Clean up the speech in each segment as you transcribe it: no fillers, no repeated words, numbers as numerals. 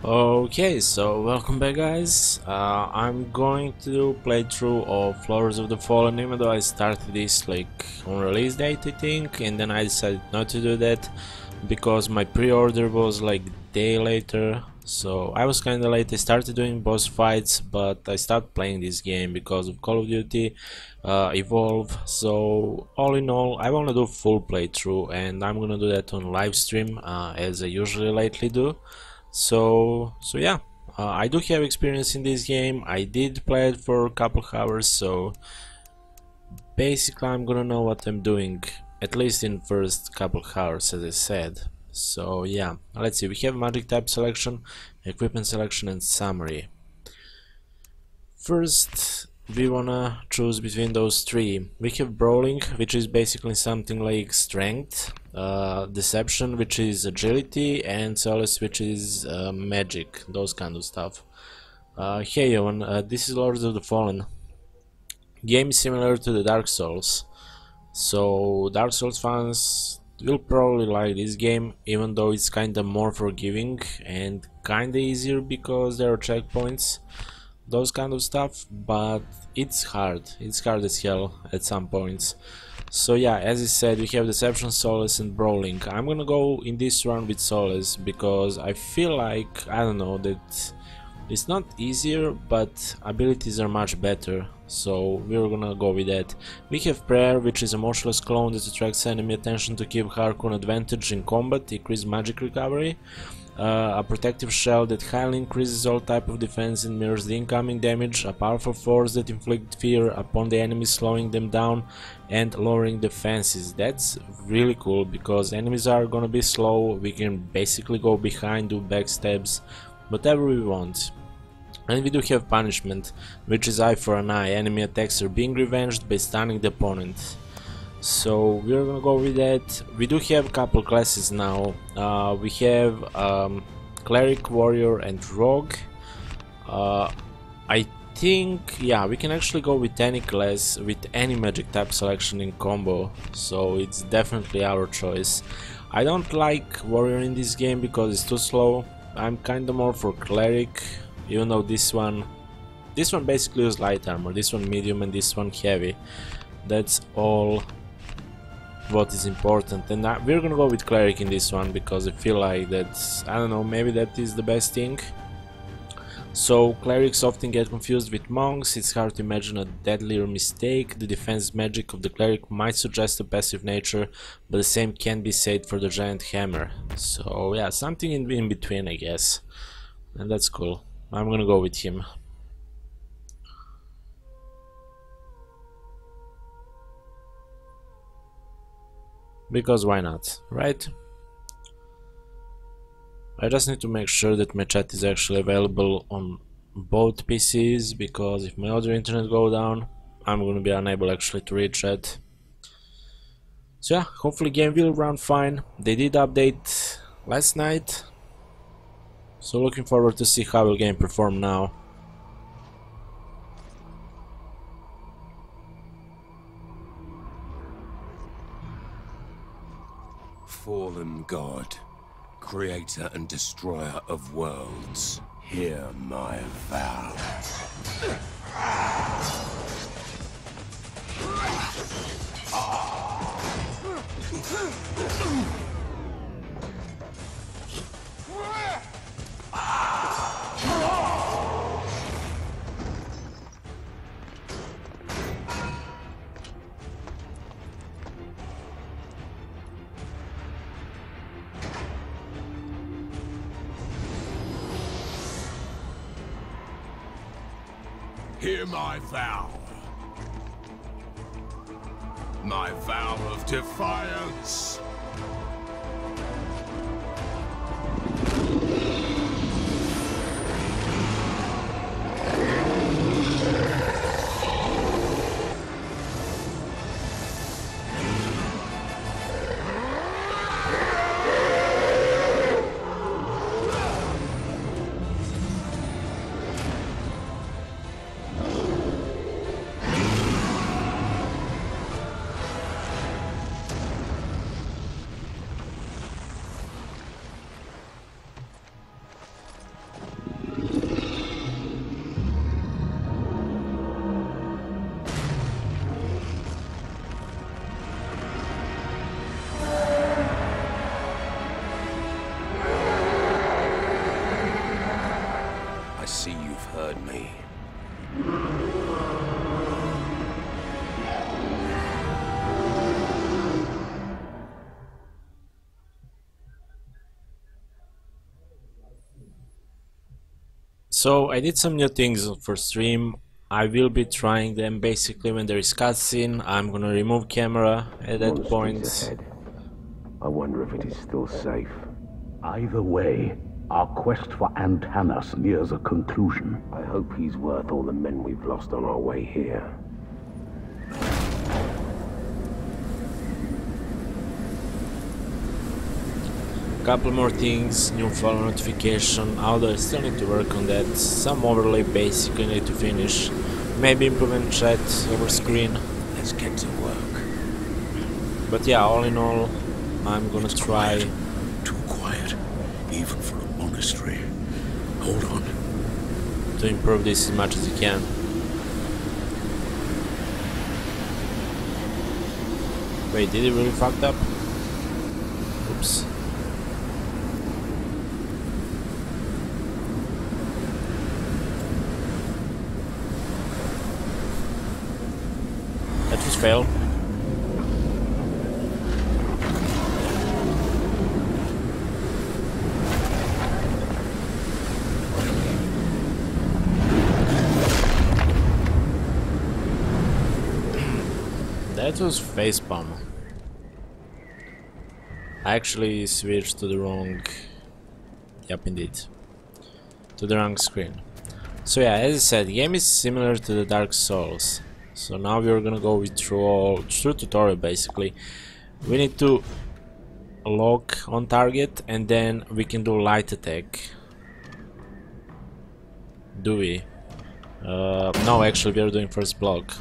Okay, so welcome back guys. I'm going to do playthrough of Floors of the Fallen, even though I started this like on release date I think, and then I decided not to do that because my pre-order was like day later, so I was kinda late. I started doing boss fights, but I stopped playing this game because of Call of Duty Evolve. So all in all, I wanna do full playthrough, and I'm gonna do that on live stream as I usually lately do. So yeah, I do have experience in this game. I did play it for a couple of hours, so basically I'm gonna know what I'm doing, at least in first couple of hours, as I said. So yeah, let's see, we have magic type selection, equipment selection and summary. First, we wanna choose between those three. We have brawling, which is basically something like strength, deception, which is agility, and solace, which is magic, those kind of stuff. Hey Ewan, this is Lords of the Fallen. Game is similar to the Dark Souls, so Dark Souls fans will probably like this game, even though it's kinda more forgiving and kinda easier because there are checkpoints, those kind of stuff, but it's hard as hell at some points. So yeah, as I said, we have Deception, Solace and Brawling. I'm gonna go in this round with Solace because I feel like, I don't know, that it's not easier, but abilities are much better, so we're gonna go with that. We have Prayer, which is a motionless clone that attracts enemy attention to give Harkyn advantage in combat, increase magic recovery. A protective shell that highly increases all type of defense and mirrors the incoming damage, a powerful force that inflicts fear upon the enemies, slowing them down and lowering defenses. That's really cool because enemies are gonna be slow, we can basically go behind, do backstabs, whatever we want. And we do have punishment, which is eye for an eye. Enemy attacks are being revenged by stunning the opponent. So we're gonna go with that. We do have a couple classes now. We have cleric, warrior and rogue. I think, yeah, we can actually go with any class with any magic type selection in combo, so it's definitely our choice. I don't like warrior in this game because it's too slow. I'm kinda more for cleric, even though this one basically uses light armor, this one medium and this one heavy. That's all what is important, and we're gonna go with cleric in this one because I feel like that's, I don't know, maybe that is the best thing. So clerics often get confused with monks. It's hard to imagine a deadlier mistake. The defense magic of the cleric might suggest a passive nature, but the same can be said for the giant hammer. So yeah, something in between, I guess, and that's cool. I'm gonna go with him. Because why not, right? I just need to make sure that my chat is actually available on both PCs, because if my other internet goes down, I'm gonna be unable actually to read chat. So yeah, hopefully game will run fine. They did update last night, so looking forward to see how will game perform now. Fallen God, creator and destroyer of worlds, hear my vow. Hear my vow. My vow of defiance. So I did some new things for stream. I will be trying them basically when there is cutscene. I'm gonna remove camera at that point. Ahead. I wonder if it is still safe. Either way, our quest for Antanas nears a conclusion. I hope he's worth all the men we've lost on our way here. Couple more things, new follow notification, although I still need to work on that. Some overlay basically need to finish. Maybe implement chat over screen. Let's get to work. But yeah, all in all, I'm gonna try. Too quiet, even for a monastery. Hold on. To improve this as much as I can. Wait, did it really fucked up? Oops. That was fail. That was facepalm. I actually switched to the wrong... Yep, indeed. To the wrong screen. So yeah, as I said, the game is similar to the Dark Souls. So now we're gonna go through tutorial basically. We need to lock on target and then we can do light attack. Do we? No, actually we are doing first block.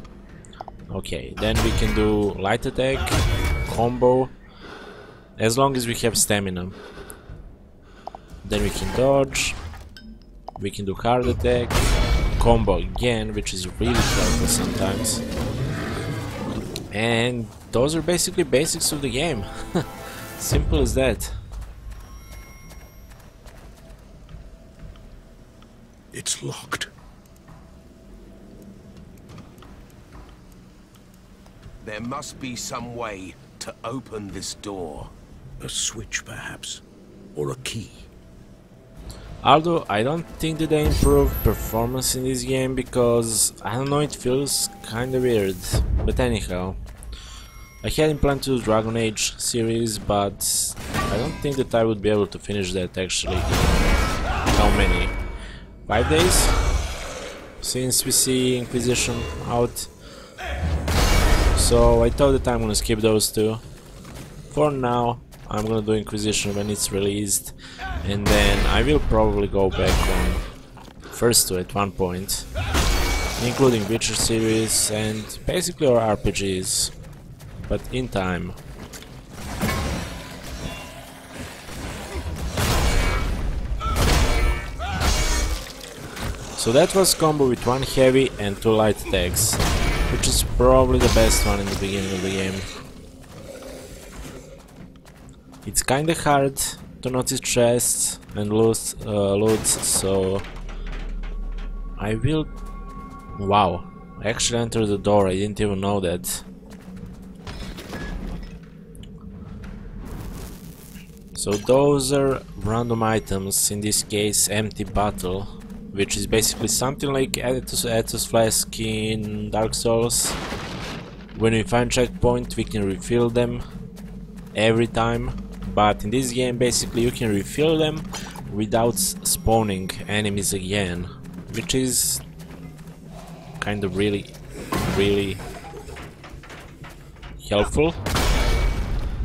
Okay, then we can do light attack, combo, as long as we have stamina. Then we can dodge, we can do hard attack, combo again, which is really helpful sometimes. And those are basically basics of the game. Simple as that. It's locked. There must be some way to open this door. A switch, perhaps. Or a key. Although I don't think that they improved performance in this game because, I don't know, it feels kinda weird. But anyhow, I hadn't planned to do Dragon Age series, but I don't think that I would be able to finish that actually. How many? 5 days? Since we see Inquisition out. So I thought that I'm gonna skip those two. For now, I'm gonna do Inquisition when it's released, and then I will probably go back on first two at one point, including Witcher series and basically our RPGs, but in time. So that was combo with 1 heavy and 2 light attacks, which is probably the best one in the beginning of the game. It's kinda hard to notice chests and loots, so I will... Wow, I actually entered the door, I didn't even know that. So those are random items, in this case empty bottle, which is basically something like Athos flask in Dark Souls. When we find checkpoint we can refill them every time, but in this game basically you can refill them without spawning enemies again, which is kind of really helpful.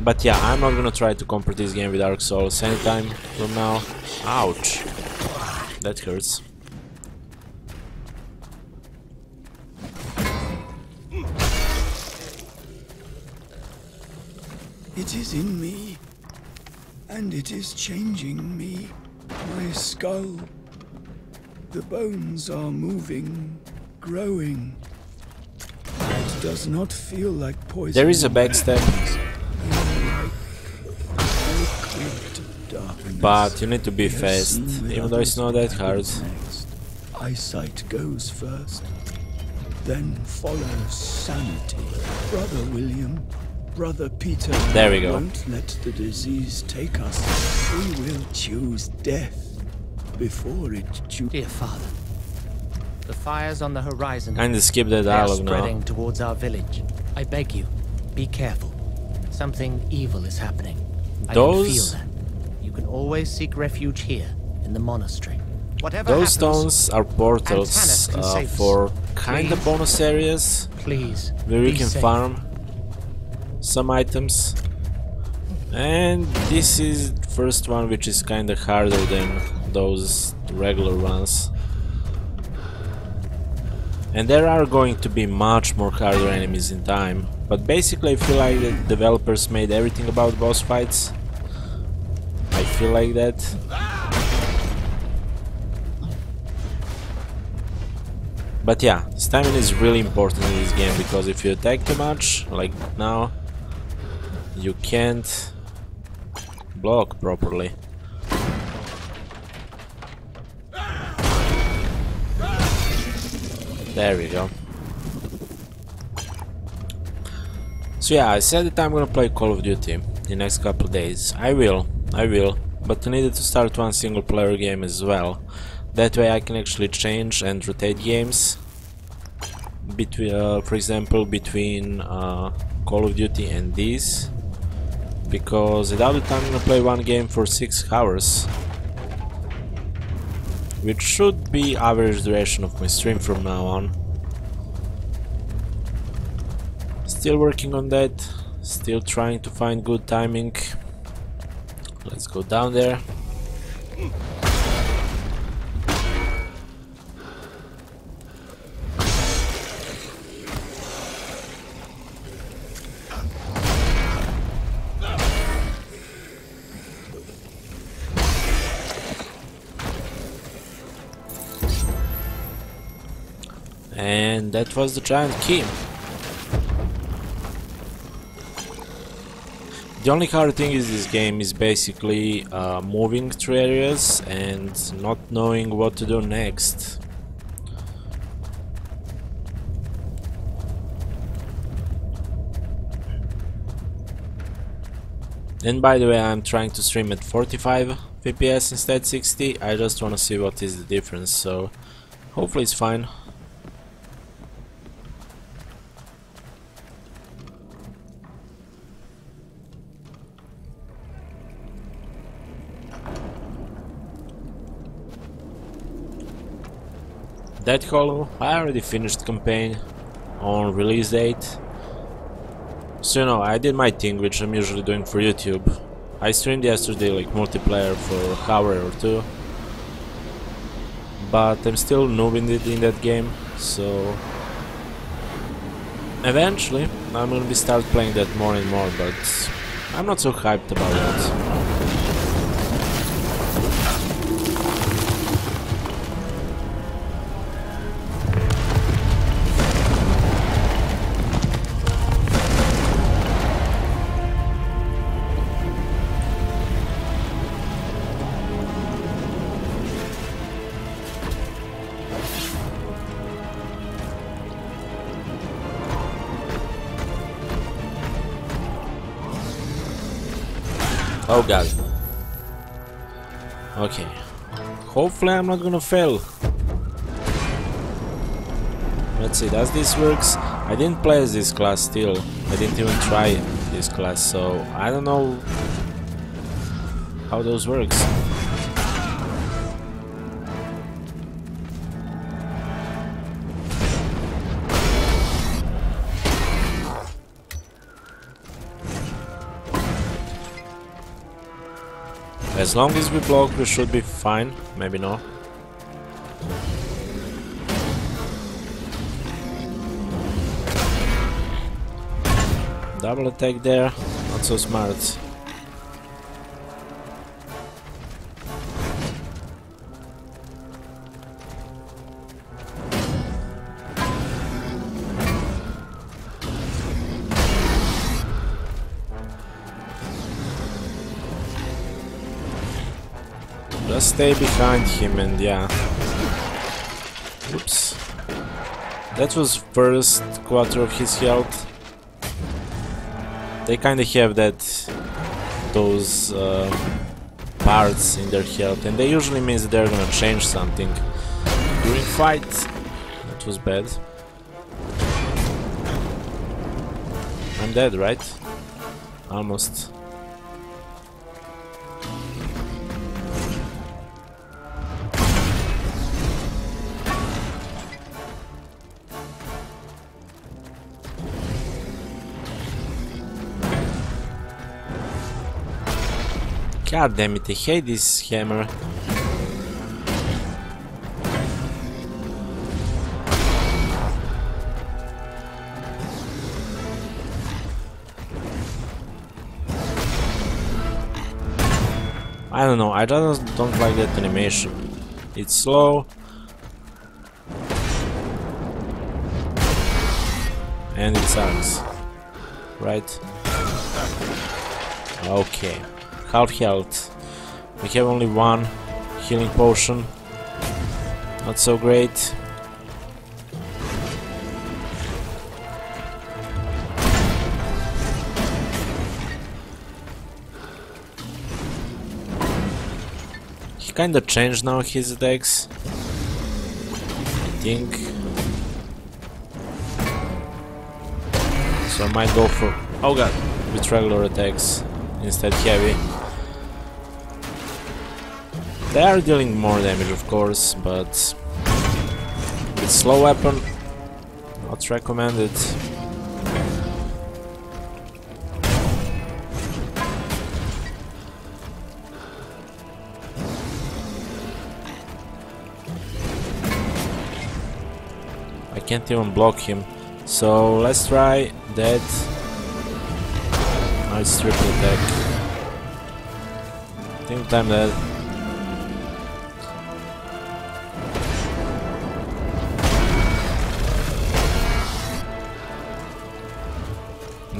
But yeah, I'm not gonna try to compare this game with Dark Souls anytime from now. Ouch, that hurts. It is in me, and it is changing me. My skull. The bones are moving, growing. It does not feel like poison. There is a backstab, but you need to be fast, even though it's not that hard. Eyesight goes first, then follows sanity. Brother William, Brother Peter, there we go. Won't let the disease take us. We will choose death. before it Dear father, the fires on the horizon Kinda skip the they are dialogue now. spreading towards our village. I beg you, be careful. Something evil is happening. I can feel that. You can always seek refuge here in the monastery. Whatever Those happens, stones are portals Antanas can save us. for kinda Please? bonus areas please, where you be can safe. farm some items. And this is the first one, which is kinda harder than those regular ones. And there are going to be much more harder enemies in time. But basically I feel like the developers made everything about boss fights. I feel like that. But yeah, stamina is really important in this game, because if you attack too much, like now, you can't block properly. There we go. So yeah, I said that I'm gonna play Call of Duty the next couple of days. I will, but I needed to start one single player game as well. That way I can actually change and rotate games between, for example, between Call of Duty and these, because without it I'm gonna play one game for 6 hours, which should be average duration of my stream from now on. Still working on that, still trying to find good timing. Let's go down there. And that was the giant key. The only hard thing is this game is basically moving through areas and not knowing what to do next. And by the way, I'm trying to stream at 45 FPS instead 60. I just want to see what is the difference, so hopefully it's fine. Dead Hollow, I already finished campaign on release date. So you know, I did my thing, which I'm usually doing for YouTube. I streamed yesterday like multiplayer for an hour or two, but I'm still noobing it in that game, so eventually I'm gonna be start playing that more and more, but I'm not so hyped about that. Oh god. Okay. Hopefully I'm not gonna fail. Let's see, does this works? I didn't play as this class still. I didn't even try this class, so I don't know how those works. As long as we block, we should be fine. Maybe no. Double attack there, not so smart. Just stay behind him and yeah. Oops. That was first quarter of his health. They kinda have that, those parts in their health, and they usually means that they're gonna change something during fight. That was bad. I'm dead, right? Almost. God damn it, I hate this hammer. I don't know, I just don't like that animation. It's slow. And it sucks. Right? Okay. Half health. We have only one healing potion. Not so great. He kinda changed now his attacks, I think. So I might go for, oh god, with regular attacks instead heavy. They are dealing more damage, of course, but with slow weapon, not recommended. I can't even block him, so let's try that. Nice triple attack. I think I'm dead.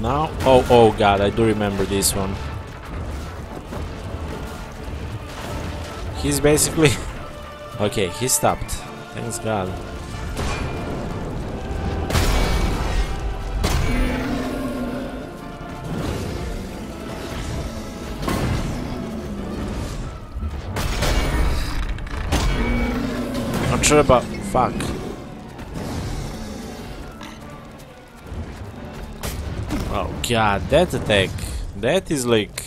Now, oh god, I do remember this one. He's basically okay, he stopped. Thanks god. Not sure about fuck. Oh god, that attack, that is like,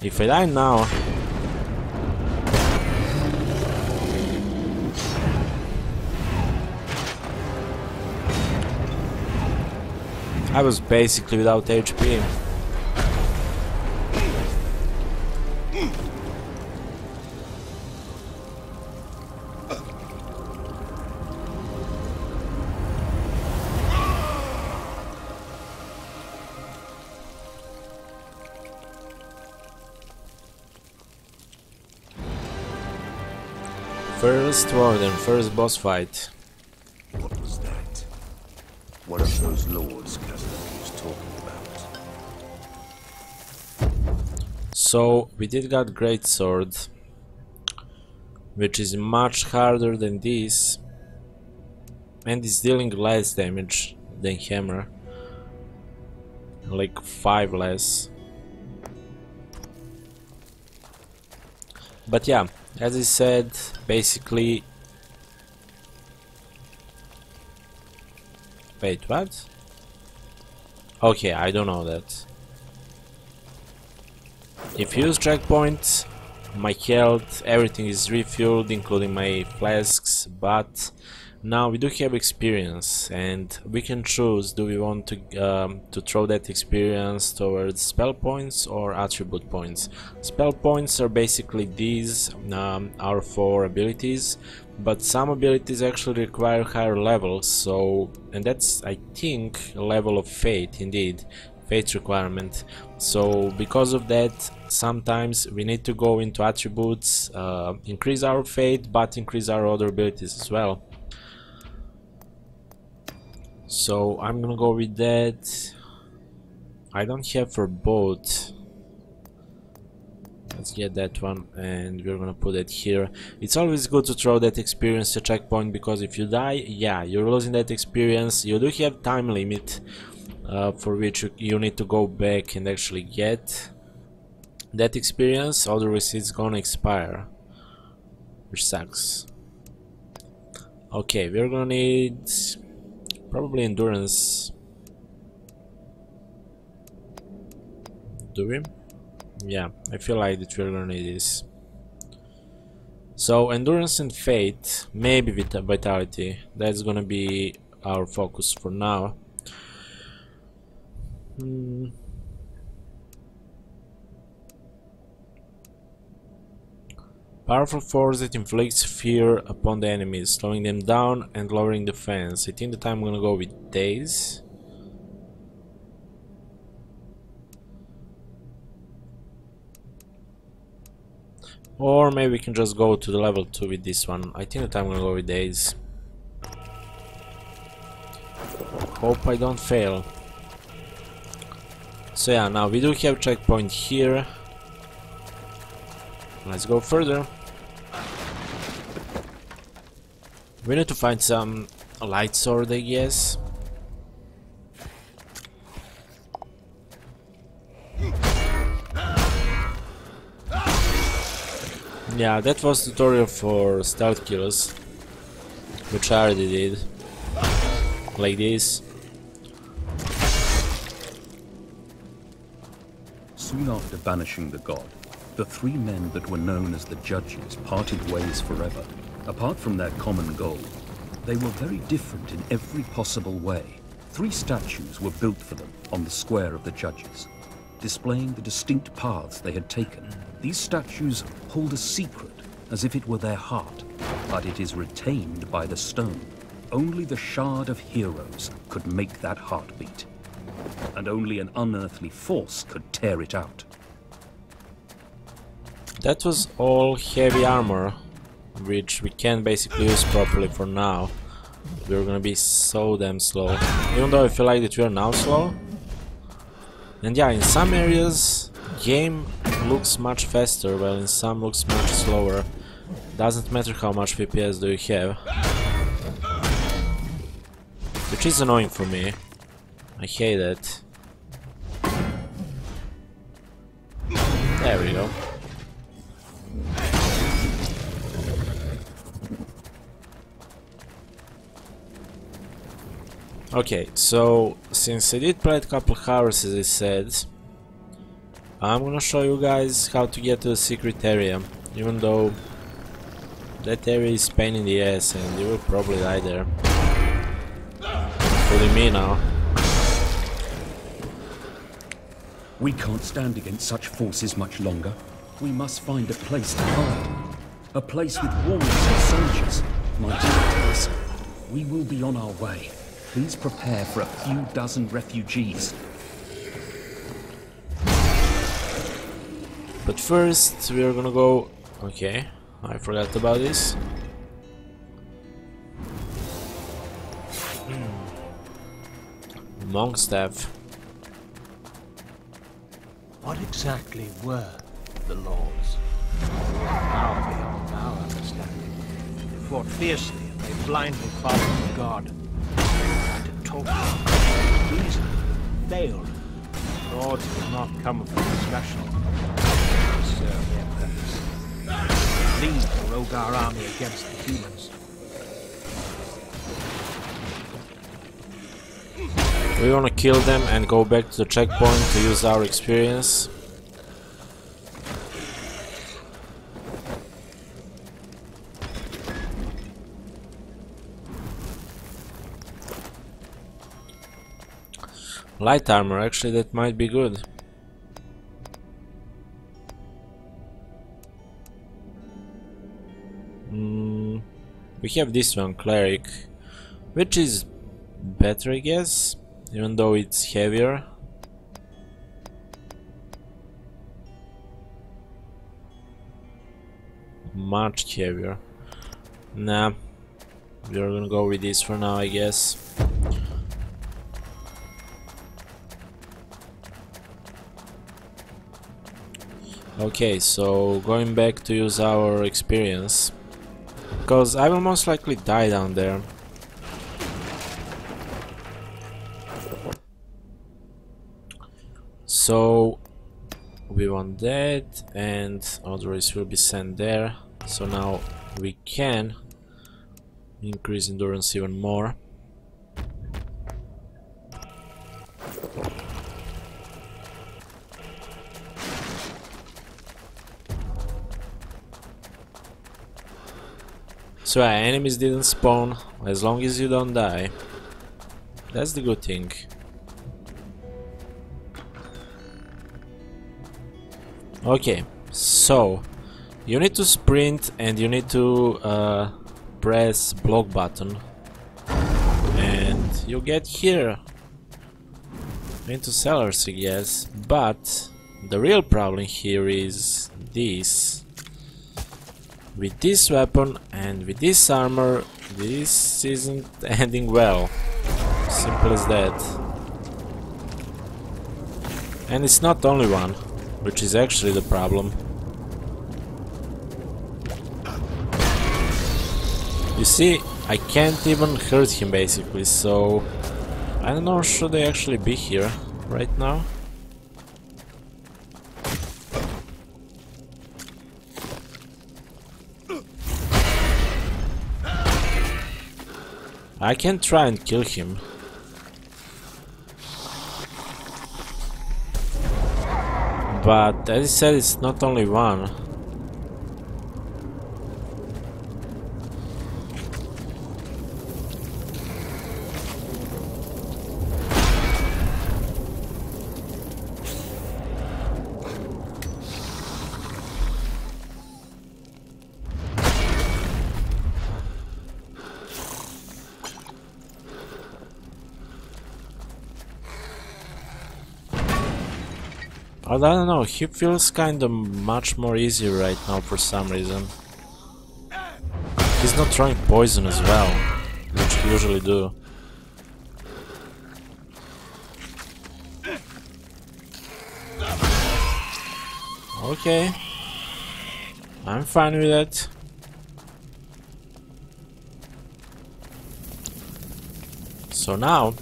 if I die now, I was basically without HP. First warden, first boss fight. What was that? One of those lords Casimir was talking about. So we did got great sword, which is much harder than this, and is dealing less damage than hammer, like 5 less. But yeah, as I said, basically... Wait, what? Okay, I don't know that. If you use checkpoints, my health, everything is refueled, including my flasks, but now we do have experience, and we can choose, do we want to throw that experience towards spell points or attribute points. Spell points are basically these, are for abilities, but some abilities actually require higher levels, so, and that's, I think, a level of fate, indeed, fate requirement. So because of that, sometimes we need to go into attributes, increase our fate, but increase our other abilities as well. So I'm gonna go with that. I don't have for both. Let's get that one, and we're gonna put it here. It's always good to throw that experience to checkpoint, because if you die, yeah, you're losing that experience. You do have time limit for which you need to go back and actually get. that experience, otherwise it's gonna expire, which sucks. Okay, we're gonna need probably endurance. Do we? Yeah, I feel like that we're gonna need this. So endurance and fate, maybe vitality. That's gonna be our focus for now. Powerful force that inflicts fear upon the enemies, slowing them down and lowering defense. I think that I'm gonna go with days. Or maybe we can just go to the level 2 with this one. I think that I'm gonna go with days. Hope I don't fail. So yeah, now we do have checkpoint here. Let's go further. We need to find some light sword, I guess. Yeah, that was tutorial for stealth kills, which I already did. Like this. Soon after banishing the god, the three men that were known as the Judges parted ways forever. Apart from their common goal, they were very different in every possible way. 3 statues were built for them on the square of the Judges, displaying the distinct paths they had taken. These statues hold a secret, as if it were their heart, but it is retained by the stone. Only the Shard of Heroes could make that heart beat, and only an unearthly force could tear it out. That was all heavy armor, which we can't basically use properly for now. We're gonna be so damn slow, even though I feel like that we are now slow. And yeah, in some areas game looks much faster, while in some looks much slower. Doesn't matter how much FPS do you have, which is annoying for me. I hate it. There we go. Okay, so since I did play a couple hours, as I said, I'm gonna show you guys how to get to the secret area, even though that area is pain in the ass and you will probably die there. Including me now. We can't stand against such forces much longer. We must find a place to hide. A place with walls and soldiers. My dear, we will be on our way. Please prepare for a few dozen refugees. But first, we are gonna go... Okay, I forgot about this. Monk staff. What exactly were the Lords? Power beyond our understanding. They fought fiercely and they blindly followed the god. Reason failed. The Lords did not come from discretion to serve their purpose. Lead the Rhogar army against the humans. We wanna kill them and go back to the checkpoint to use our experience. Light armor, actually that might be good. We have this one, Cleric, which is better I guess, even though it's heavier. Much heavier. Nah, we're gonna go with this for now I guess. Okay, so going back to use our experience, because I will most likely die down there. So we want that, and others will be sent there. So now we can increase endurance even more. So enemies didn't spawn, as long as you don't die. That's the good thing. Okay, so you need to sprint and you need to press block button, and you get here into cellars, I guess. But the real problem here is this. With this weapon and with this armor, this isn't ending well. Simple as that. And it's not only one, which is actually the problem. You see, I can't even hurt him basically, so I don't know, should I actually be here right now? I can try and kill him. But as I said, it's not only one. I don't know, he feels kinda much more easy right now for some reason. He's not throwing poison as well, which he usually do. Okay, I'm fine with that. So now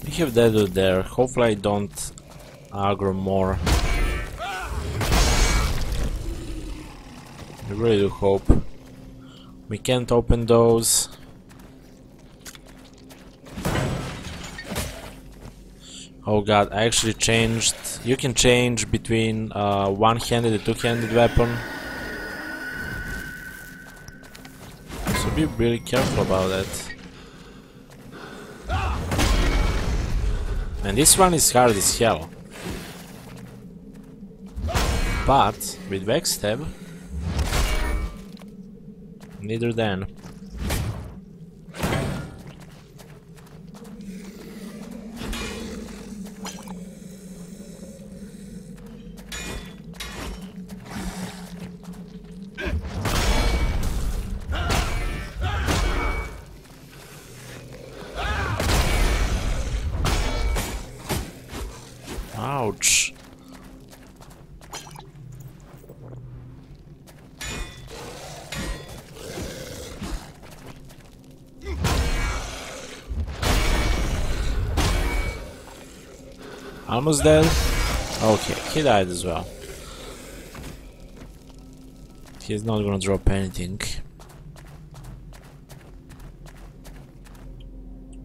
we have that dude there. Hopefully I don't aggro more. I really do hope. We can't open those. Oh god, I actually changed. You can change between one-handed and two-handed weapon. So be really careful about that. And this one is hard as hell. But with backstab, neither then. Ouch. Almost dead? Okay, he died as well. He's not gonna drop anything.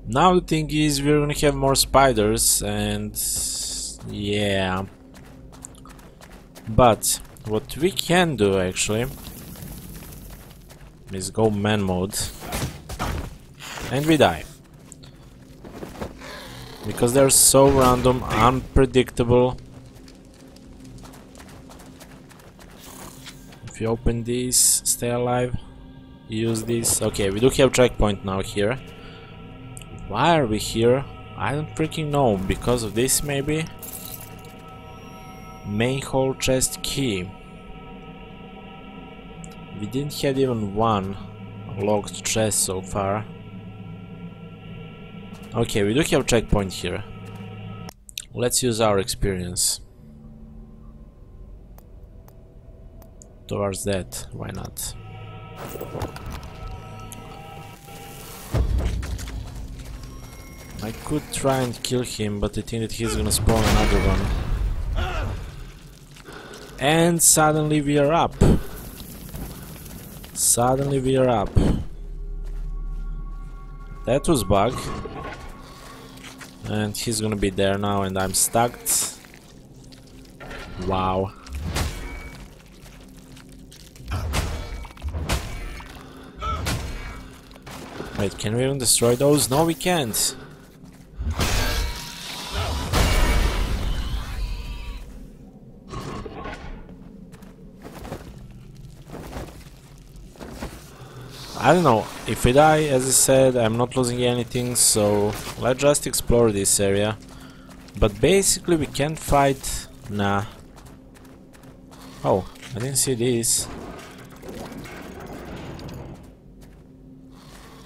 Now the thing is, we're gonna have more spiders and yeah. But what we can do actually is go man mode and we die. Because they're so random, unpredictable. If you open this, stay alive, use this. Okay, we do have checkpoint now here. Why are we here? I don't freaking know. Because of this maybe? Main hall chest key. We didn't have even one locked chest so far. Okay, we do have checkpoint here. Let's use our experience towards that. Why not? I could try and kill him, but I think that he's gonna spawn another one. And suddenly we are up. Suddenly we are up. That was bug. And he's gonna be there now and I'm stuck. Wow. Wait, can we even destroy those? No, we can't. I don't know, if we die, as I said, I'm not losing anything, so let's just explore this area. But basically we can't fight... Nah. Oh, I didn't see this.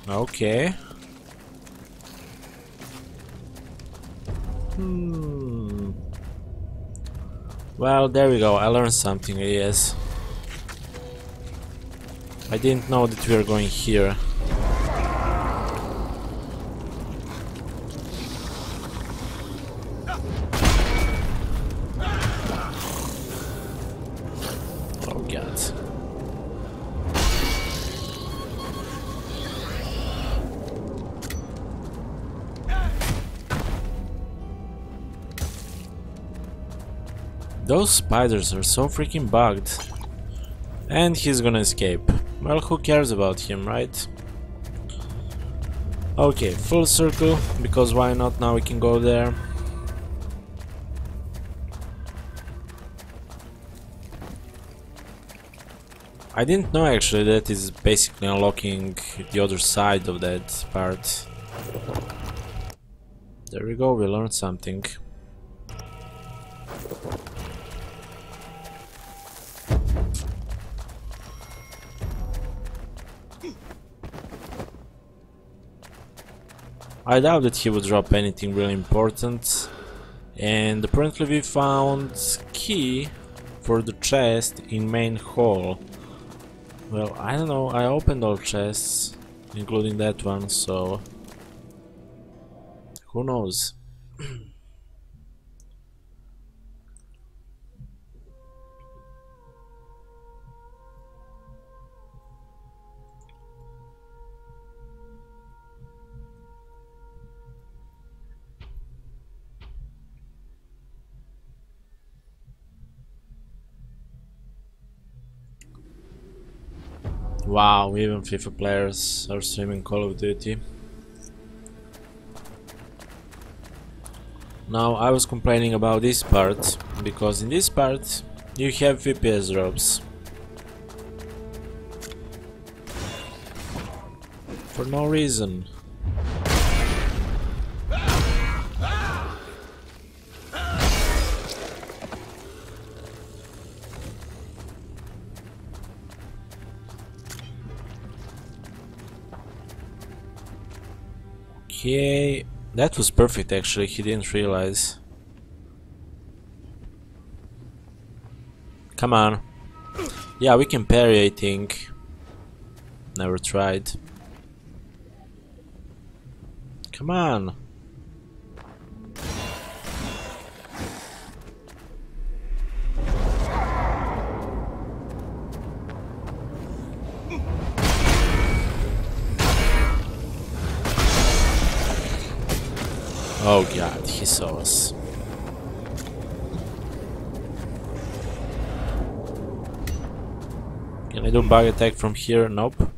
Okay. Well, there we go, I learned something, I guess. I didn't know that we were going here. Oh god. Those spiders are so freaking bugged. And he's gonna escape. Well, who cares about him, right? Okay, full circle, because why not? Now we can go there. I didn't know actually that is basically unlocking the other side of that part. There we go, we learned something. I doubt that he would drop anything really important. And apparently we found key for the chest in main hall. Well, I don't know, I opened all chests, including that one, so... who knows? Wow, even FIFA players are streaming Call of Duty. Now, I was complaining about this part, because in this part you have VPS drops. For no reason. Okay, that was perfect actually, he didn't realize. Come on. Yeah, we can parry, I think. Never tried. Come on. Oh god, he saw us. Can I do bug attack from here? Nope.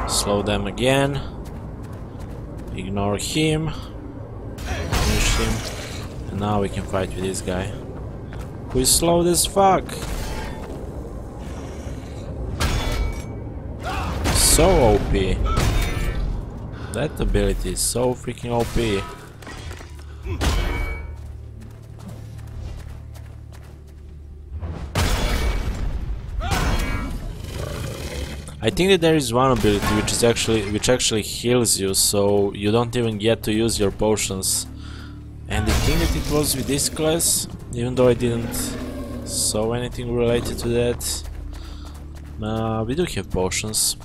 Slow them again. Ignore him. Finish him. And now we can fight with this guy. Who is slow as fuck. So OP. That ability is so freaking OP. I think that there is one ability which actually heals you, so you don't even get to use your potions. And I think that it was with this class, even though I didn't saw anything related to that. We do have potions.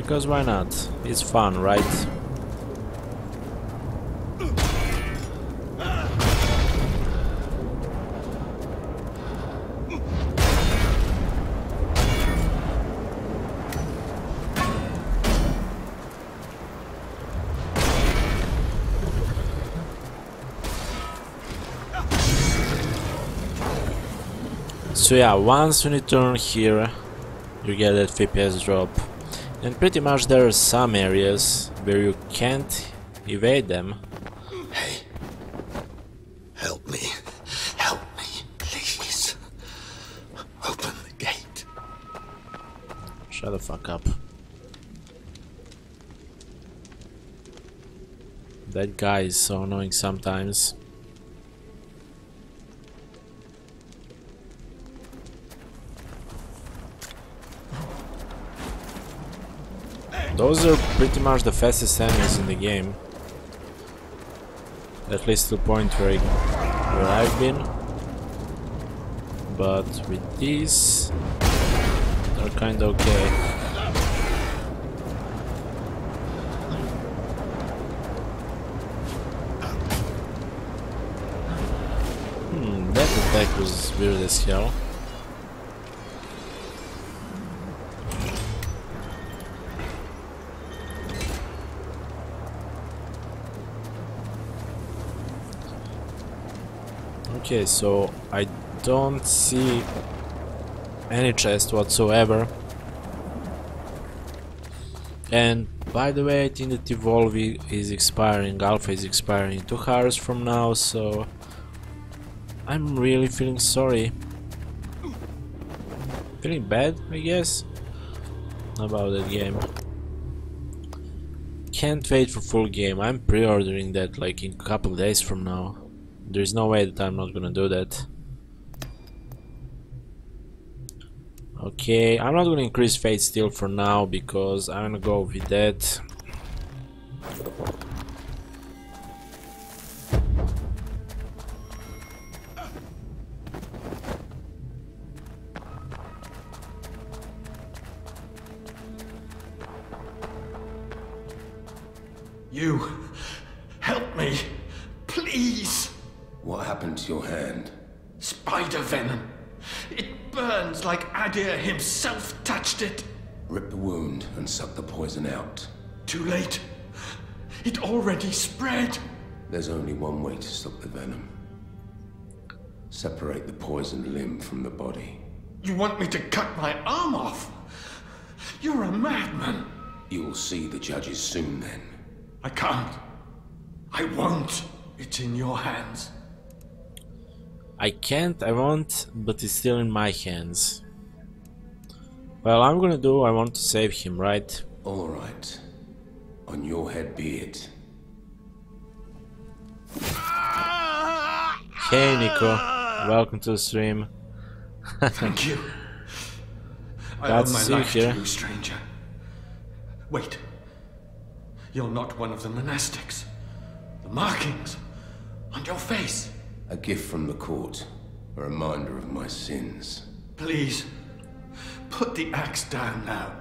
Because why not? It's fun, right? So yeah, once when you turn here, you get that FPS drop. And pretty much there are some areas where you can't evade them. Hey. Help me, please. Open the gate. Shut the fuck up. That guy is so annoying sometimes. Those are pretty much the fastest enemies in the game. At least to the point where I've been. But with these, they're kinda okay. That attack was weird as hell. Okay, so I don't see any chest whatsoever. And by the way, I think that Evolve is expiring, Alpha is expiring 2 hours from now, so I'm really feeling sorry. Feeling bad, I guess, about that game. Can't wait for full game. I'm pre-ordering that like in a couple of days from now. There's no way that I'm not gonna do that. Okay, I'm not gonna increase Fate Steel for now because I'm gonna go with that. You, help me, please. What happened to your hand? Spider venom. It burns like Adir himself touched it. Rip the wound and suck the poison out. Too late. It already spread. There's only one way to stop the venom. Separate the poisoned limb from the body. You want me to cut my arm off? You're a madman. You'll see the judges soon then. I can't. I won't. It's in your hands. I can't, I won't, but it's still in my hands. Well, I'm gonna do, I want to save him, right? Alright. On your head be it. Hey Nico, welcome to the stream. Thank you. I Glad owe to my see you life here. to you, stranger. Wait. You're not one of the monastics. The markings on your face. A gift from the court. A reminder of my sins. Please, put the axe down now.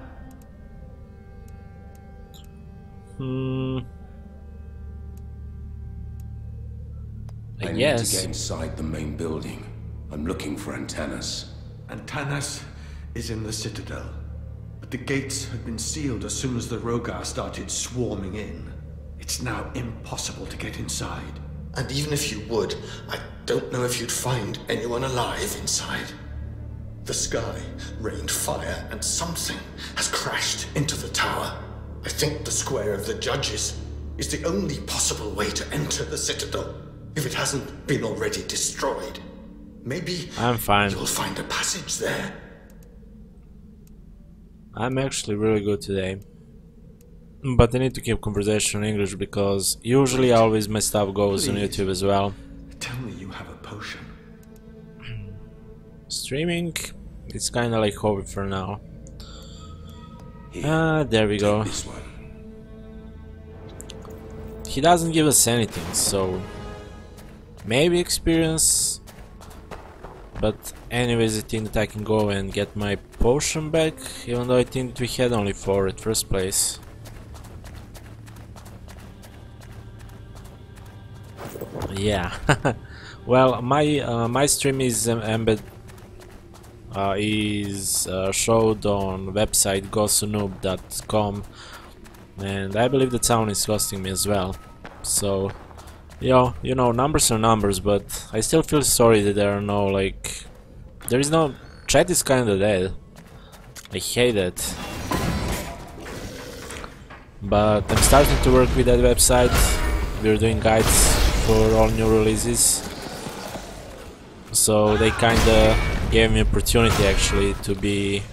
I need guess. to get inside the main building. I'm looking for Antanas. Antanas is in the citadel, but the gates had been sealed as soon as the Rhogar started swarming in. It's now impossible to get inside. And even if you would, I don't know if you'd find anyone alive inside. The sky rained fire and something has crashed into the tower. I think the square of the judges is the only possible way to enter the citadel, if it hasn't been already destroyed. Maybe I'm fine. You'll find a passage there. I'm actually really good today. But I need to keep conversation in English because usually always my stuff goes on YouTube as well. Tell me you have a potion. Streaming, it's kinda like hobby for now. Here, There we go. this one. He doesn't give us anything, so maybe experience. But anyways, I think that I can go and get my potion back, even though I think we had only 4 at first place. Yeah. Well, my stream is showed on website gosunoob.com, and I believe that someone is hosting me as well. So, you know, numbers are numbers, but I still feel sorry that there are no, like, there is no, chat is kinda dead. I hate it. But I'm starting to work with that website. We're doing guides for all new releases. So they kinda gave me opportunity actually to be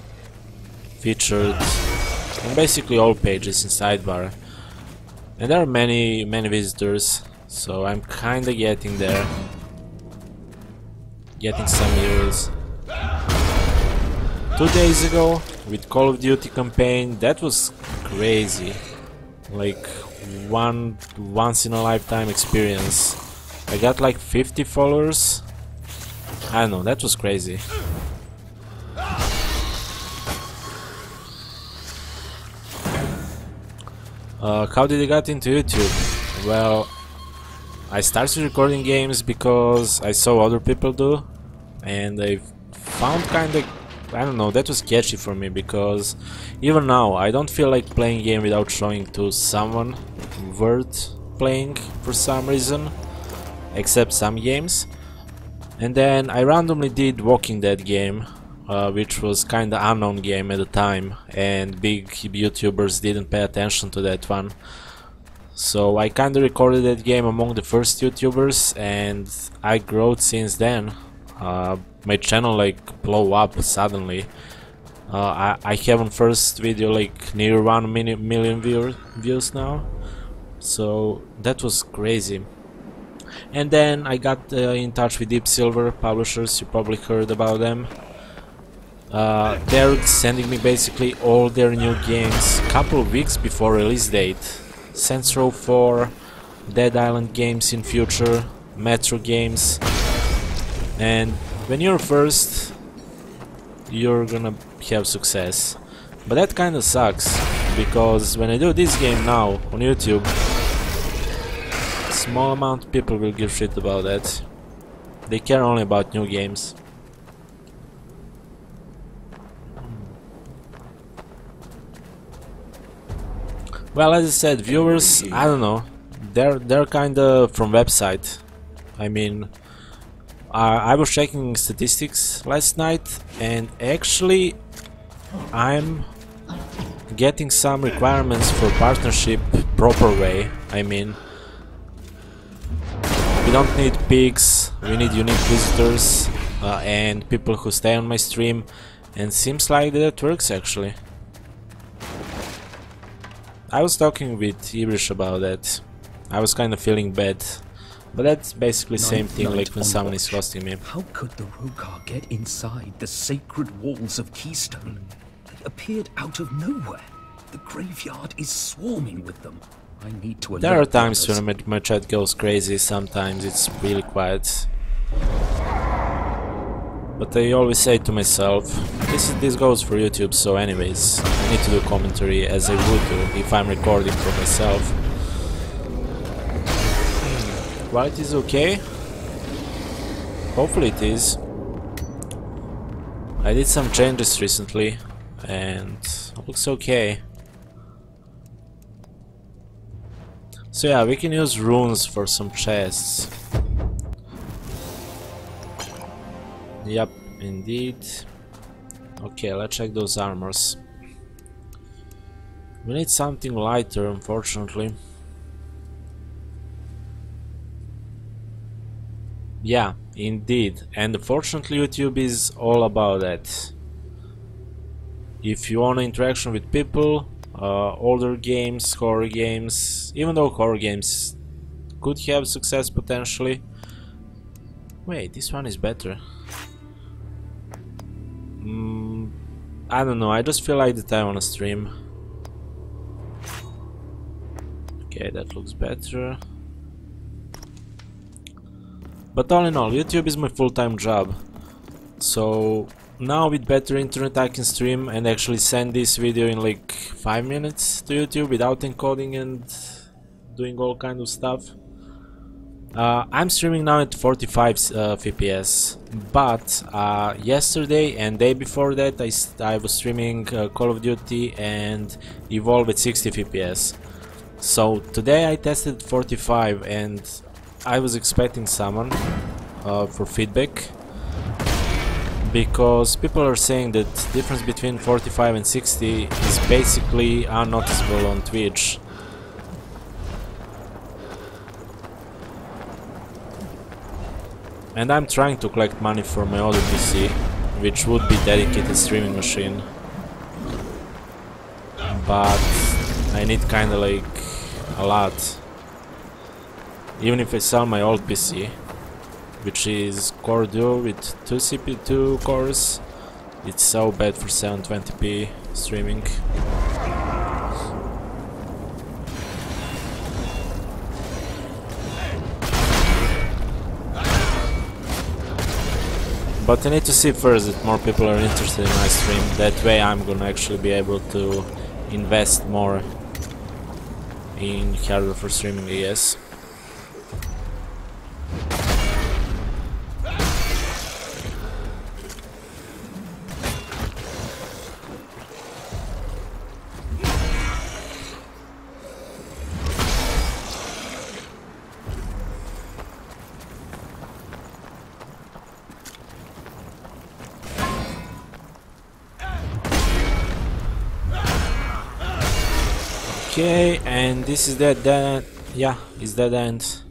featured on basically all pages in sidebar. And there are many visitors, so I'm kinda getting there. Getting some views. 2 days ago, with Call of Duty campaign, that was crazy. Like, once in a lifetime experience. I got like 50 followers. I don't know, that was crazy. How did I get into YouTube? Well, I started recording games because I saw other people do, and I found kinda, I don't know, that was sketchy for me, because even now I don't feel like playing a game without showing to someone worth playing for some reason, except some games. And then I randomly did Walking Dead game, which was kinda unknown game at the time, and big YouTubers didn't pay attention to that one. So I kinda recorded that game among the first YouTubers, and I grew since then. My channel like blew up suddenly. I have on first video like near 1 million views now, so that was crazy. And then I got in touch with Deep Silver publishers, you probably heard about them. They're sending me basically all their new games couple of weeks before release date. Saints Row 4, Dead Island games in future, Metro games. And when you're first, you're gonna have success. But that kinda sucks, because when I do this game now on YouTube, small amount of people will give shit about that. They care only about new games. Well, as I said, viewers, I don't know, they're kinda from website. I mean, I was checking statistics last night, and actually I'm getting some requirements for partnership proper way. I mean, we don't need pigs, we need unique visitors and people who stay on my stream, and seems like that works actually. I was talking with Irish about that. I was kind of feeling bad, but that's basically the same thing like when someone is hosting me. How could the Rhogar get inside the sacred walls of Keystone? They appeared out of nowhere. The graveyard is swarming with them. I need to alert There are times others. when my chat goes crazy, sometimes it's really quiet. But I always say to myself, this goes for YouTube, so anyways, I need to do commentary as I would do if I'm recording for myself. Quality is okay? Hopefully it is. I did some changes recently, and it looks okay. So yeah, we can use runes for some chests. Yep, indeed. Okay, let's check those armors. We need something lighter, unfortunately. Yeah, indeed. And unfortunately YouTube is all about that. If you want interaction with people, older games, horror games, even though horror games could have success potentially. Wait, this one is better. I don't know, I just feel like that I wanna stream. Okay, that looks better. But all in all, YouTube is my full-time job. So now with better internet I can stream and actually send this video in like 5 minutes to YouTube without encoding and doing all kind of stuff. I'm streaming now at 45 FPS, but yesterday and day before that I was streaming Call of Duty and Evolve at 60 FPS. So today I tested 45 and I was expecting someone for feedback, because people are saying that the difference between 45 and 60 is basically unnoticeable on Twitch. And I'm trying to collect money for my other PC, which would be dedicated streaming machine. But I need kinda like a lot. Even if I sell my old PC, which is Core Duo with 2 CPU cores, it's so bad for 720p streaming. But I need to see first that more people are interested in my stream. That way I'm gonna actually be able to invest more in hardware for streaming, I guess. Okay, and this is that yeah, is dead end.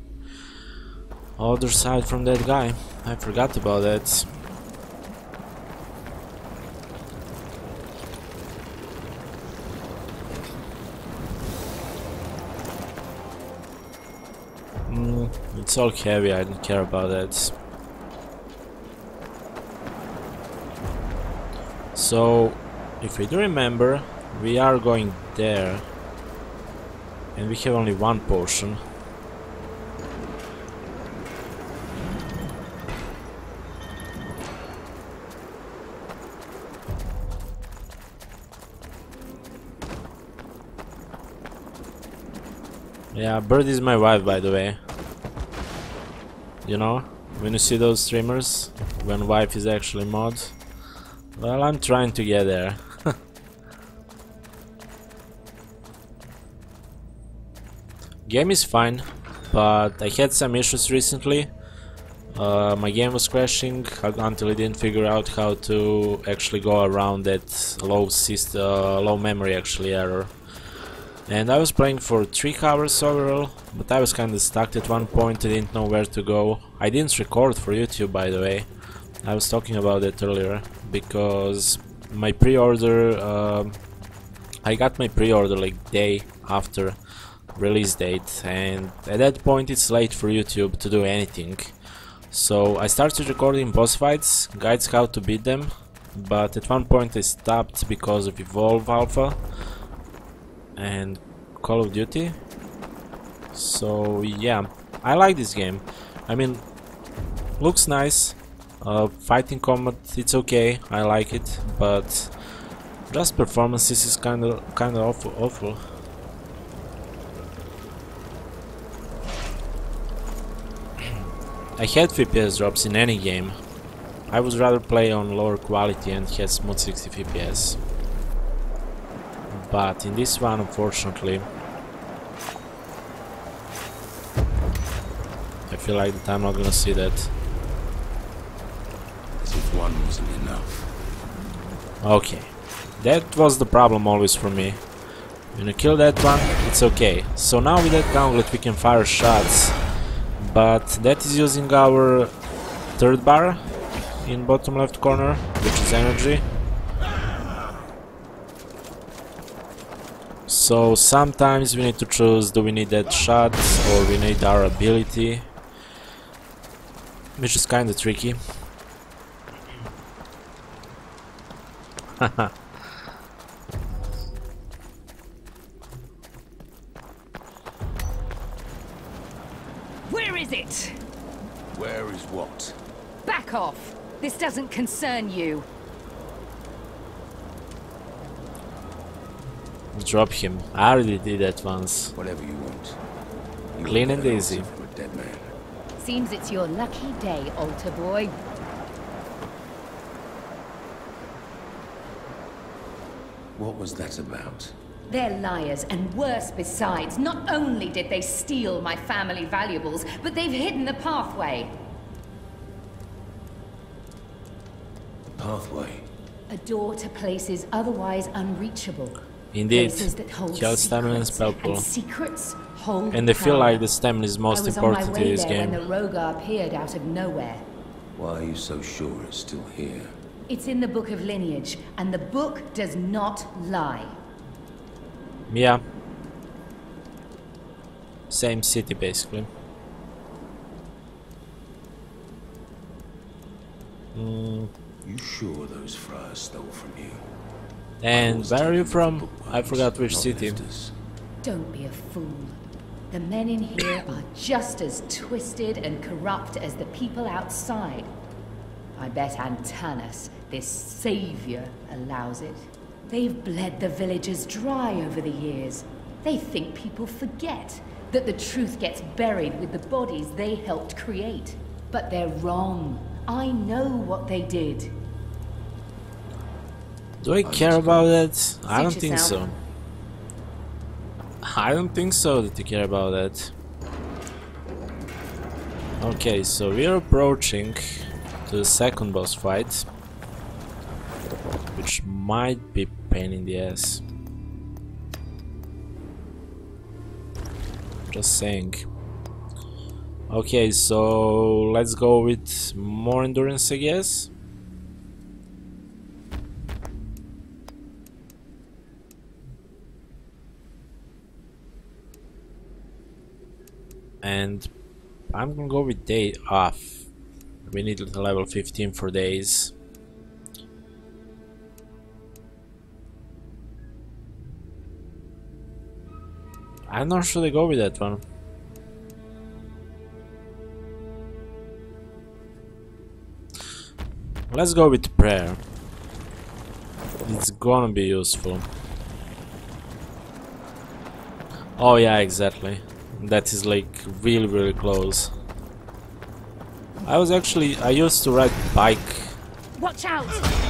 Other side from that guy. I forgot about that. It's all heavy, I don't care about that. So, if we do remember, we are going there. And we have only one potion. Yeah, Bird is my wife, by the way. You know, when you see those streamers, when wife is actually mod. Well, I'm trying to get there. Game is fine, but I had some issues recently. My game was crashing until I didn't figure out how to actually go around that low memory actually error. And I was playing for 3 hours overall, but I was kinda stuck at one point. I didn't know where to go. I didn't record for YouTube, by the way. I was talking about that earlier, because my pre-order, I got my pre-order like day after release date, and at that point it's late for YouTube to do anything. So I started recording boss fights, guides how to beat them, but at one point I stopped because of Evolve Alpha and Call of Duty. So yeah, I like this game. I mean, looks nice, fighting combat, it's okay, I like it, but just performances is kinda awful. I hate FPS drops in any game. I would rather play on lower quality and have smooth 60 FPS. But in this one, unfortunately, I feel like that I'm not gonna see that. As if one wasn't enough. Okay, that was the problem always for me. When you kill that one, it's okay. So now with that gauntlet we can fire shots. But that is using our third bar in bottom left corner, which is energy. So sometimes we need to choose, do we need that shot or we need our ability, which is kinda tricky. Haha. Where is it? Where is what? Back off! This doesn't concern you. Drop him. I already did that once. Whatever you want. Clean and easy. From a dead man. Seems it's your lucky day, altar boy. What was that about? They're liars, and worse besides. Not only did they steal my family valuables, but they've hidden the pathway. The pathway? A door to places otherwise unreachable. Indeed. Places that hold Kill stamina and secrets, spell pool. and secrets hold And they feel power. like the stamina is most important in this game. I was on my way there when the Rhogar appeared out of nowhere. Why are you so sure it's still here? It's in the Book of Lineage, and the book does not lie. Yeah. Same city basically. You sure those friars stole from you? And where are you from? I forgot which city. Don't be a fool. The men in here are just as twisted and corrupt as the people outside. I bet Antanas, this savior, allows it. They've bled the villagers dry over the years. They think people forget that the truth gets buried with the bodies they helped create. But they're wrong. I know what they did. Do I care about that? I don't Suit think so. yourself. I don't think so that you care about that. Okay, so we're approaching to the second boss fight, which might be pain in the ass. Just saying. Okay, so let's go with more endurance, I guess. And I'm gonna go with day off. We need a level 15 for days. I'm not sure to go with that one. Let's go with prayer. It's gonna be useful. Oh yeah, exactly. That is like really close. I used to ride bike Watch out!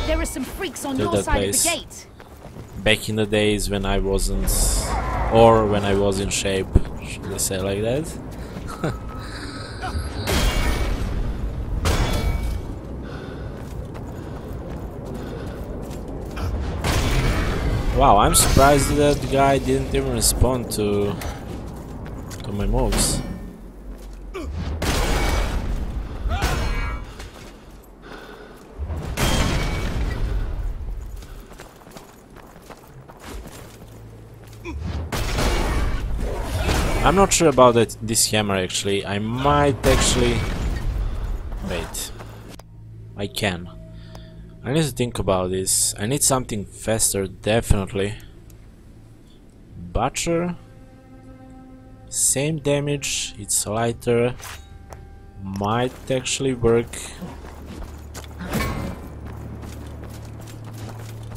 There are some freaks on to your that side place of the gate. back in the days when I wasn't, or when I was in shape, should I say like that? Wow, I'm surprised that the guy didn't even respond to my moves. I'm not sure about this hammer actually. I might actually... Wait. I can. I need to think about this. I need something faster, definitely. Butcher. Same damage, it's lighter. Might actually work.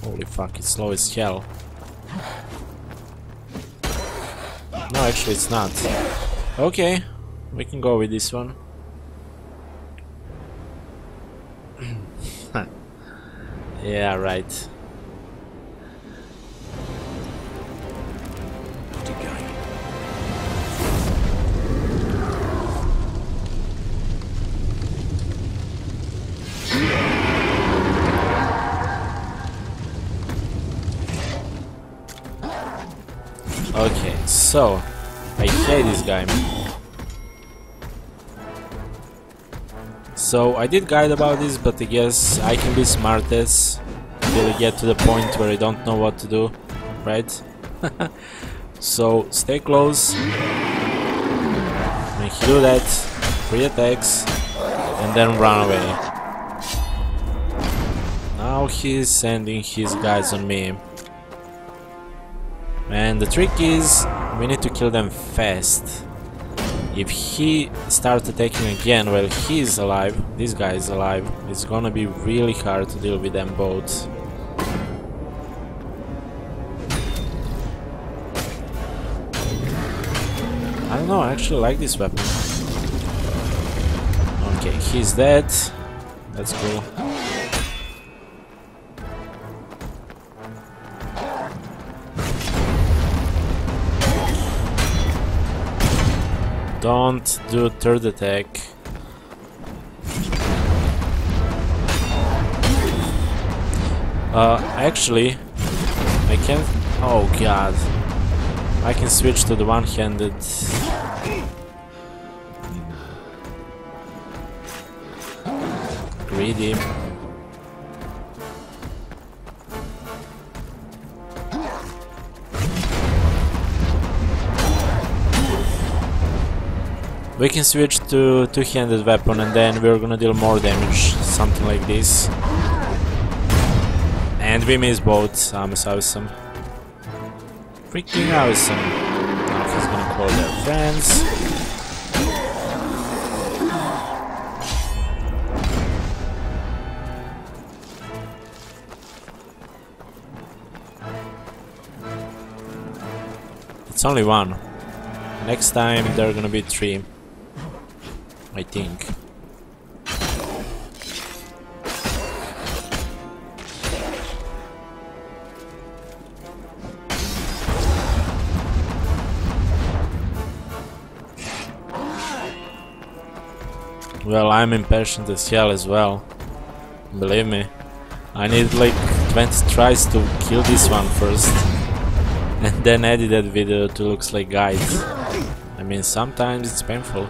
Holy fuck, it's slow as hell. No, actually it's not. Okay, we can go with this one. Yeah, right. Okay, so I hate this guy. So I did guide about this, but I guess I can be smartest until we get to the point where I don't know what to do, right? So stay close, make you do that, 3 attacks, and then run away. Now he's sending his guys on me. And the trick is, we need to kill them fast. If he starts attacking again while he is alive, this guy is alive, it's gonna be really hard to deal with them both. I don't know, I actually like this weapon. Okay, he's dead. That's cool. Don't do third attack. Actually, I can't. Oh god. I can switch to the one-handed. Greedy. We can switch to two-handed weapon and then we're gonna deal more damage, something like this. And we miss both. Awesome. Freaking awesome. Now he's gonna call their friends. It's only one. Next time there are gonna be 3. I think. Well, I'm impatient as hell as well. Believe me. I need like 20 tries to kill this one first. And then edit that video to looks like guide. I mean, sometimes it's painful.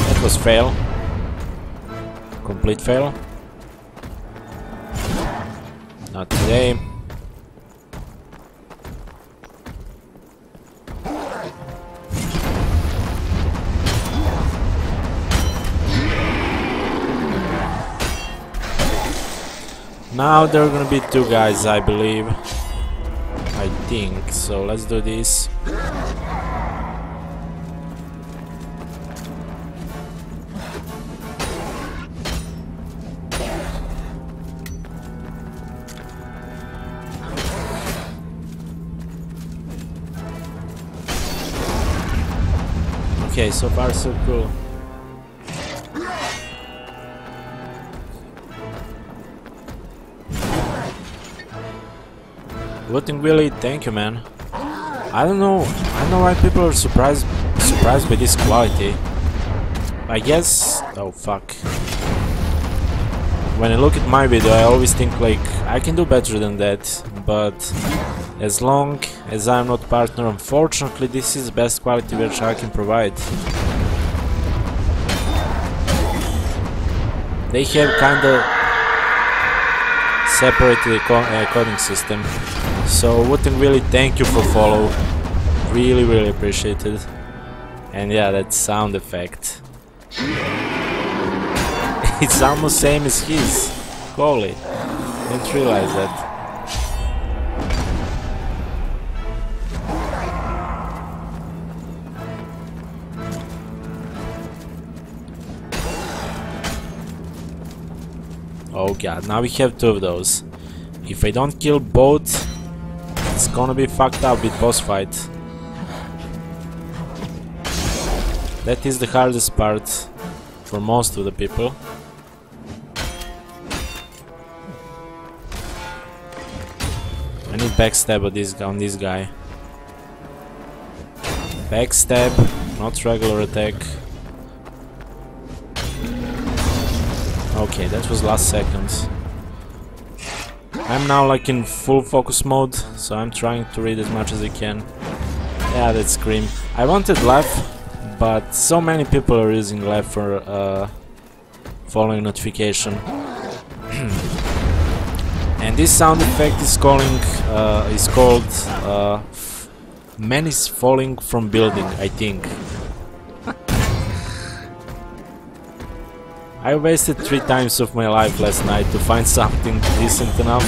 That was fail. Complete fail. Not today. Now there are gonna be 2 guys, I believe. I think. So let's do this. Okay, so far so cool. Looting Willy, thank you, man. I don't know why people are surprised by this quality. I guess. Oh fuck. When I look at my video, I always think like I can do better than that, but as long as I'm not partner, unfortunately this is the best quality which I can provide. They have kinda separated the coding system. So Wooten really thank you for follow. Really appreciate it. And yeah, that sound effect. It's almost same as his. Holy. Didn't realize that. Oh god, now we have 2 of those. If I don't kill both, it's gonna be fucked up with boss fight. That is the hardest part for most of the people. I need backstab on this guy. Backstab, not regular attack. Okay, that was last second. I'm now like in full focus mode, so I'm trying to read as much as I can. Yeah, that scream. I wanted left, but so many people are using left for following notification. And this sound effect is called man is falling from building, I think. I wasted 3 times of my life last night to find something decent enough.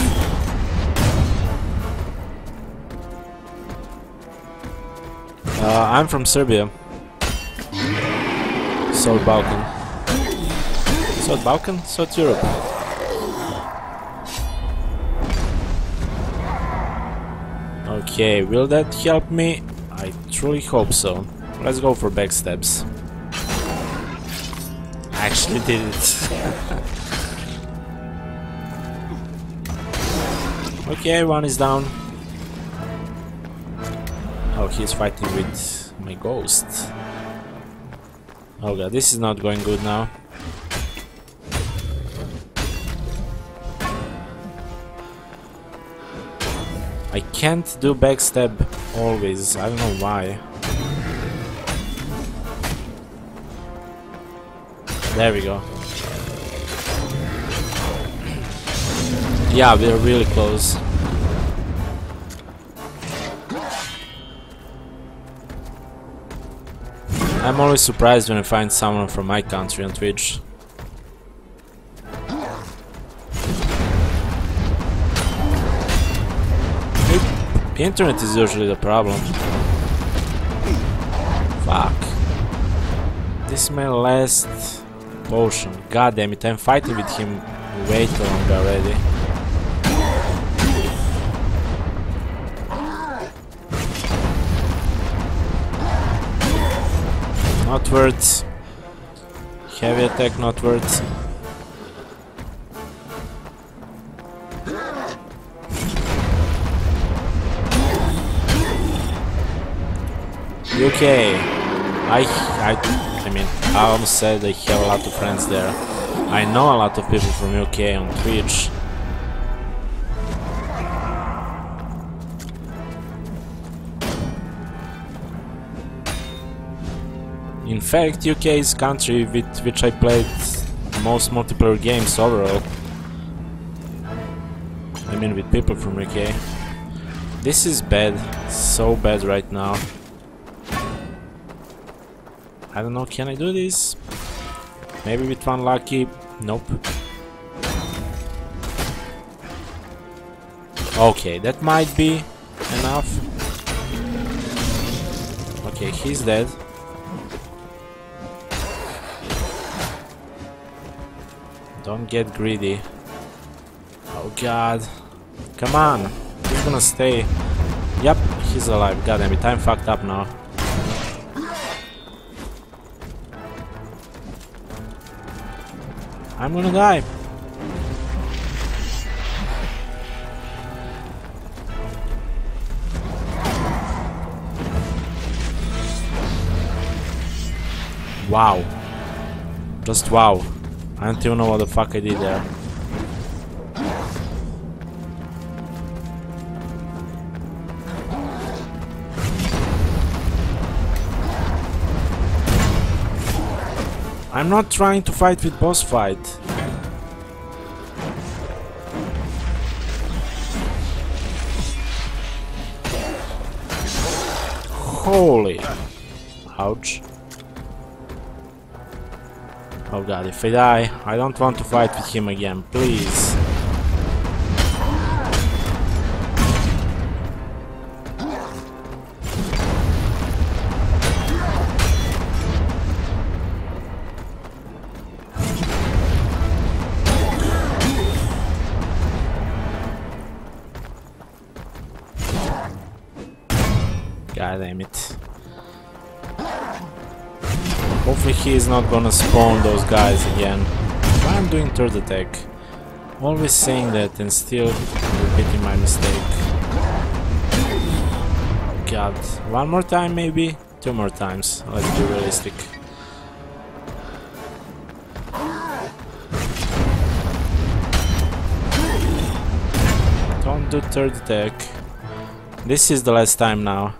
I'm from Serbia. South Balkan. South Balkan? South Europe. Okay, will that help me? I truly hope so. Let's go for backstabs. I actually did it. Okay, one is down. Oh, he's fighting with my ghost. Oh god, this is not going good now. I can't do backstab always, I don't know why. There we go. Yeah, we're really close. I'm always surprised when I find someone from my country on Twitch. The internet is usually the problem. Fuck. This is my last potion. God damn it, I'm fighting with him way too long already. Not worth. Heavy attack, not worth. UK. I mean, I almost said I have a lot of friends there. I know a lot of people from UK on Twitch. In fact, UK is country with which I played most multiplayer games overall. I mean with people from UK. This is bad, so bad right now. I don't know, can I do this? Maybe with one lucky... Nope. Okay, that might be enough. Okay, he's dead. Don't get greedy. Oh god. Come on. He's gonna stay. Yep, he's alive. God damn it, I'm fucked up now. I'm gonna die. Wow. Just wow. I don't even know what the fuck I did there. I'm not trying to fight with boss fight. Holy. Ouch. Oh god, if I die, I don't want to fight with him again, please. God damn it. Hopefully he is not gonna spawn those guys again. Why I'm doing third attack? Always saying that and still repeating my mistake. God, one more time maybe? 2 more times, let's be realistic. Don't do third attack. This is the last time now.